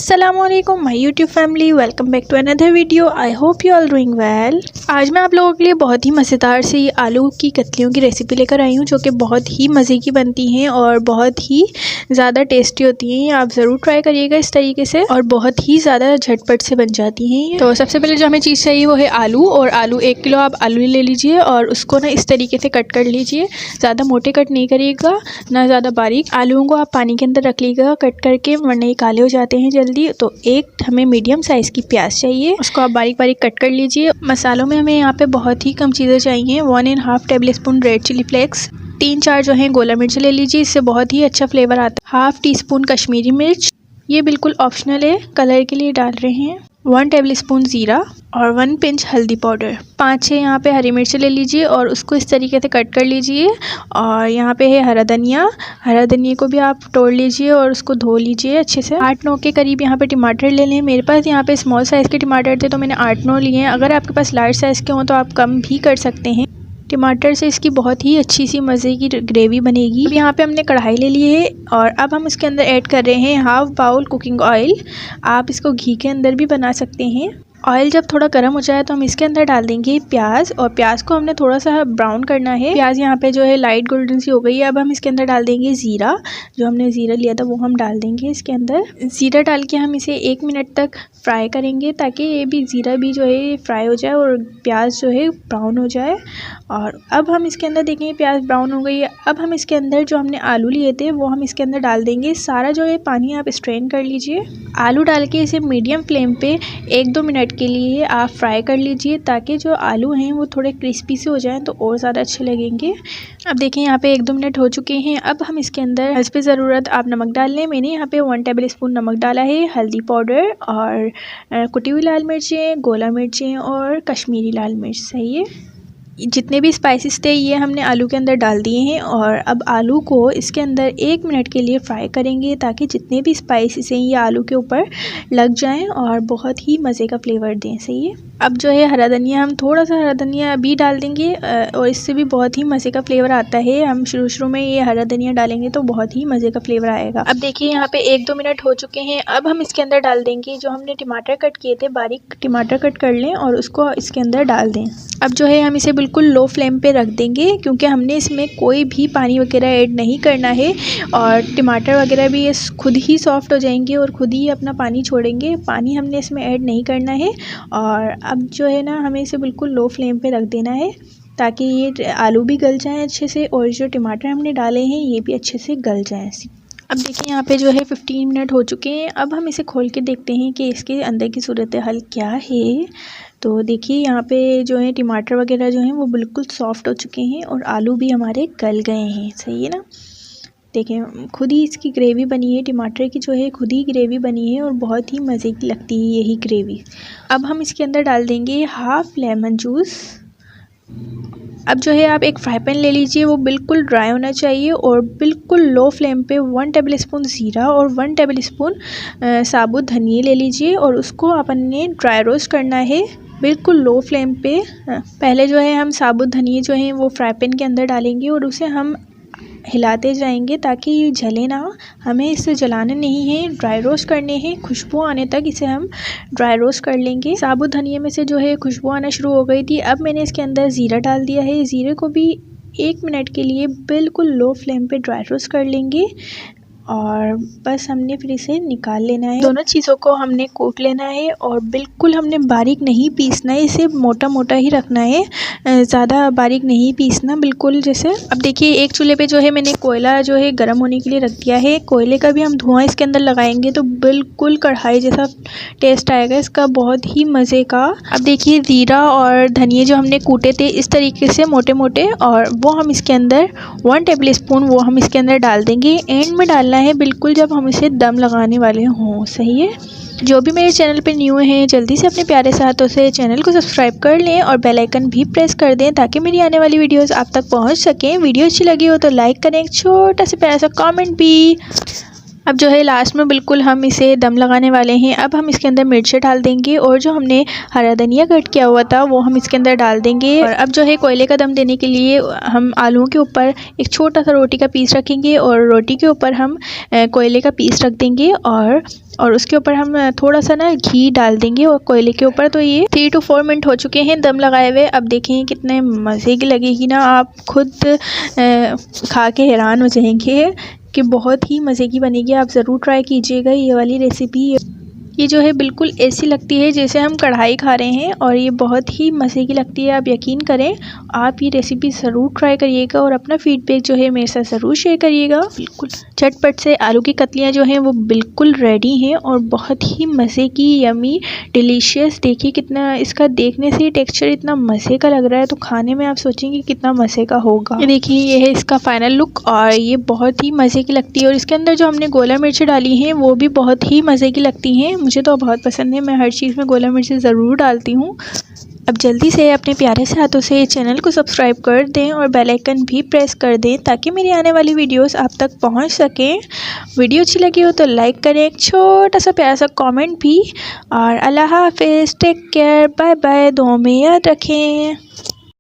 अस्सलामुअलैकुम my YouTube family, welcome back to another video. I hope you all doing well. आज मैं आप लोगों के लिए बहुत ही मज़ेदार सी आलू की कतलियों की रेसिपी लेकर आई हूँ, जो कि बहुत ही मज़े की बनती हैं और बहुत ही ज़्यादा टेस्टी होती हैं। आप ज़रूर ट्राई करिएगा इस तरीके से, और बहुत ही ज़्यादा झटपट से बन जाती हैं। तो सबसे पहले जो हमें चीज़ चाहिए वो है आलू, और आलू 1 किलो आप आलू ले लीजिए और उसको ना इस तरीके से कट कर लीजिए। ज़्यादा मोटे कट नहीं करिएगा, ना ज़्यादा बारीक। आलूओं को आप पानी के अंदर रख लीजिएगा कट करके, वरना ये काले हो जाते हैं जल्दी। तो एक हमें मीडियम साइज़ की प्याज चाहिए, उसको आप बारीक बारीक कट कर लीजिए। मसालों में हमें यहाँ पे बहुत ही कम चीज़ें चाहिए। 1.5 tablespoon red chilli flakes, 3-4 जो है गोला मिर्च ले लीजिए, इससे बहुत ही अच्छा फ्लेवर आता है। हाफ टी स्पून कश्मीरी मिर्च, ये बिल्कुल ऑप्शनल है, कलर के लिए डाल रहे हैं। 1 टेबल स्पून ज़ीरा और 1 पिंच हल्दी पाउडर। 5-6 यहाँ पे हरी मिर्च ले लीजिए और उसको इस तरीके से कट कर लीजिए। और यहाँ पे है हरा धनिया, हरा धनिया को भी आप तोड़ लीजिए और उसको धो लीजिए अच्छे से। 8-9 के करीब यहाँ पे टमाटर ले लें। मेरे पास यहाँ पे स्मॉल साइज़ के टमाटर थे तो मैंने 8-9 लिए हैं। अगर आपके पास लार्ज साइज़ के हों तो आप कम भी कर सकते हैं। टमाटर से इसकी बहुत ही अच्छी सी मज़े की ग्रेवी बनेगी। अब यहाँ पे हमने कढ़ाई ले ली है और अब हम इसके अंदर ऐड कर रहे हैं हाफ बाउल कुकिंग ऑयल। आप इसको घी के अंदर भी बना सकते हैं। ऑयल जब थोड़ा गर्म हो जाए तो हम इसके अंदर डाल देंगे प्याज, और प्याज को हमने थोड़ा सा ब्राउन करना है। प्याज यहाँ पे जो है लाइट गोल्डन सी हो गई है। अब हम इसके अंदर डाल देंगे ज़ीरा, जो हमने ज़ीरा लिया था वो हम डाल देंगे इसके अंदर। ज़ीरा डाल के हम इसे 1 मिनट तक फ्राई करेंगे, ताकि ये भी ज़ीरा भी जो है फ्राई हो जाए और प्याज जो है ब्राउन हो जाए। और अब हम इसके अंदर देखेंगे प्याज ब्राउन हो गई है। अब हम इसके अंदर जो हमने आलू लिए थे वो हम इसके अंदर डाल देंगे। सारा जो है पानी आप स्ट्रेन कर लीजिए। आलू डाल के इसे मीडियम फ्लेम पे 1-2 मिनट के लिए आप फ्राई कर लीजिए, ताकि जो आलू हैं वो थोड़े क्रिस्पी से हो जाएं तो और ज़्यादा अच्छे लगेंगे। अब देखिए यहाँ पे 1-2 मिनट हो चुके हैं। अब हम इसके अंदर हस्बे ज़रूरत आप नमक डाल लें। मैंने यहाँ पे 1 टेबल स्पून नमक डाला है, हल्दी पाउडर और कुटी हुई लाल मिर्चें, गोला मिर्चें और कश्मीरी लाल मिर्च। सही है, जितने भी स्पाइसेस थे ये हमने आलू के अंदर डाल दिए हैं। और अब आलू को इसके अंदर 1 मिनट के लिए फ्राई करेंगे, ताकि जितने भी स्पाइसेस हैं ये आलू के ऊपर लग जाएं और बहुत ही मज़े का फ्लेवर दें। सही है, अब जो है हरा धनिया, हम थोड़ा सा हरा धनिया अभी डाल देंगे और इससे भी बहुत ही मज़े का फ्लेवर आता है। हम शुरू में ये हरा धनिया डालेंगे तो बहुत ही मज़े का फ्लेवर आएगा। अब देखिए यहाँ पे 1-2 मिनट हो चुके हैं। अब हम इसके अंदर डाल देंगे जो हमने टमाटर कट किए थे, बारीक टमाटर कट कर लें और उसको इसके अंदर डाल दें। अब जो है हम इसे बिल्कुल लो फ्लेम पे रख देंगे, क्योंकि हमने इसमें कोई भी पानी वगैरह ऐड नहीं करना है। और टमाटर वगैरह भी ये खुद ही सॉफ्ट हो जाएंगे और खुद ही अपना पानी छोड़ेंगे। पानी हमने इसमें ऐड नहीं करना है। और अब जो है ना हमें इसे बिल्कुल लो फ्लेम पे रख देना है, ताकि ये आलू भी गल जाएँ अच्छे से और जो टमाटर हमने डाले हैं ये भी अच्छे से गल जाएँ। अब देखिए यहाँ पे जो है 15 मिनट हो चुके हैं। अब हम इसे खोल के देखते हैं कि इसके अंदर की सूरत हाल क्या है। तो देखिए यहाँ पे जो है टमाटर वगैरह जो हैं वो बिल्कुल सॉफ्ट हो चुके हैं और आलू भी हमारे गल गए हैं। सही है ना, देखें खुद ही इसकी ग्रेवी बनी है, टमाटर की जो है खुद ही ग्रेवी बनी है और बहुत ही मज़े की लगती है यही ग्रेवी। अब हम इसके अंदर डाल देंगे हाफ लेमन जूस। अब जो है आप एक फ्राई पैन ले लीजिए, वो बिल्कुल ड्राई होना चाहिए और बिल्कुल लो फ्लेम पे 1 टेबल स्पून ज़ीरा और 1 टेबल स्पून साबुत धनिया ले लीजिए और उसको आपने ड्राई रोस्ट करना है बिल्कुल लो फ्लेम पे। पहले जो है हम साबुत धनिया जो है वो फ्राई पैन के अंदर डालेंगे और उसे हम हिलाते जाएंगे ताकि ये जले ना। हमें इसे जलाने नहीं है, ड्राई रोस्ट करने हैं। खुशबू आने तक इसे हम ड्राई रोस्ट कर लेंगे। साबुत धनिया में से जो है खुशबू आना शुरू हो गई थी। अब मैंने इसके अंदर ज़ीरा डाल दिया है। ज़ीरे को भी 1 मिनट के लिए बिल्कुल लो फ्लेम पे ड्राई रोस्ट कर लेंगे और बस हमने फिर इसे निकाल लेना है। दोनों चीज़ों को हमने कूट लेना है और बिल्कुल हमने बारीक नहीं पीसना है, इसे मोटा मोटा ही रखना है, ज़्यादा बारीक नहीं पीसना बिल्कुल जैसे। अब देखिए एक चूल्हे पे जो है मैंने कोयला जो है गर्म होने के लिए रख दिया है। कोयले का भी हम धुआं इसके अंदर लगाएंगे तो बिल्कुल कढ़ाई जैसा टेस्ट आएगा इसका, बहुत ही मज़े का। अब देखिए ज़ीरा और धनिया जो हमने कूटे थे इस तरीके से मोटे मोटे, और वो हम इसके अंदर 1 टेबल स्पून वो हम इसके अंदर डाल देंगे। एंड में डालना है बिल्कुल जब हम इसे दम लगाने वाले हों। सही है, जो भी मेरे चैनल पे न्यू हैं जल्दी से अपने प्यारे से हाथों से चैनल को सब्सक्राइब कर लें और बेल आइकन भी प्रेस कर दें, ताकि मेरी आने वाली वीडियोस आप तक पहुंच सकें। वीडियो अच्छी लगी हो तो लाइक करें, एक छोटा सा प्यारा सा कमेंट भी अब जो है लास्ट में बिल्कुल हम इसे दम लगाने वाले हैं। अब हम इसके अंदर मिर्चें डाल देंगे और जो हमने हरा धनिया कट किया हुआ था वो हम इसके अंदर डाल देंगे। और अब जो है कोयले का दम देने के लिए हम आलूओं के ऊपर एक छोटा सा रोटी का पीस रखेंगे और रोटी के ऊपर हम कोयले का पीस रख देंगे और उसके ऊपर हम थोड़ा सा ना घी डाल देंगे और कोयले के ऊपर। तो ये 3 to 4 मिनट हो चुके हैं दम लगाए हुए। अब देखें कितने मज़े की लगेगी ना, आप खुद खा के हैरान हो जाएंगे कि बहुत ही मज़े की बनेगी। आप ज़रूर ट्राई कीजिएगा ये वाली रेसिपी। ये जो है बिल्कुल ऐसी लगती है जैसे हम कढ़ाई खा रहे हैं और ये बहुत ही मज़े की लगती है। आप यकीन करें, आप ये रेसिपी ज़रूर ट्राई करिएगा और अपना फीडबैक जो है मेरे साथ ज़रूर शेयर करिएगा। बिल्कुल झटपट से आलू की कतलियाँ जो हैं वो बिल्कुल रेडी हैं और बहुत ही मज़े की, यमी, डिलीशियस। देखिए कितना इसका देखने से टेक्सचर इतना मज़े का लग रहा है, तो खाने में आप सोचेंगे कितना मज़े का होगा। ये देखिए ये है इसका फाइनल लुक और ये बहुत ही मज़े की लगती है। और इसके अंदर जो हमने गोला मिर्च डाली हैं वो भी बहुत ही मज़े की लगती हैं। मुझे तो बहुत पसंद है, मैं हर चीज़ में गोला मिर्च ज़रूर डालती हूँ। अब जल्दी से अपने प्यारे से हाथों से चैनल को सब्सक्राइब कर दें और बेल आइकन भी प्रेस कर दें ताकि मेरी आने वाली वीडियोस आप तक पहुंच सकें। वीडियो अच्छी लगी हो तो लाइक करें, एक छोटा सा प्यारा सा कमेंट भी। और अल्लाह हाफिज़, टेक केयर, बाय बाय, दुआ में याद रखें।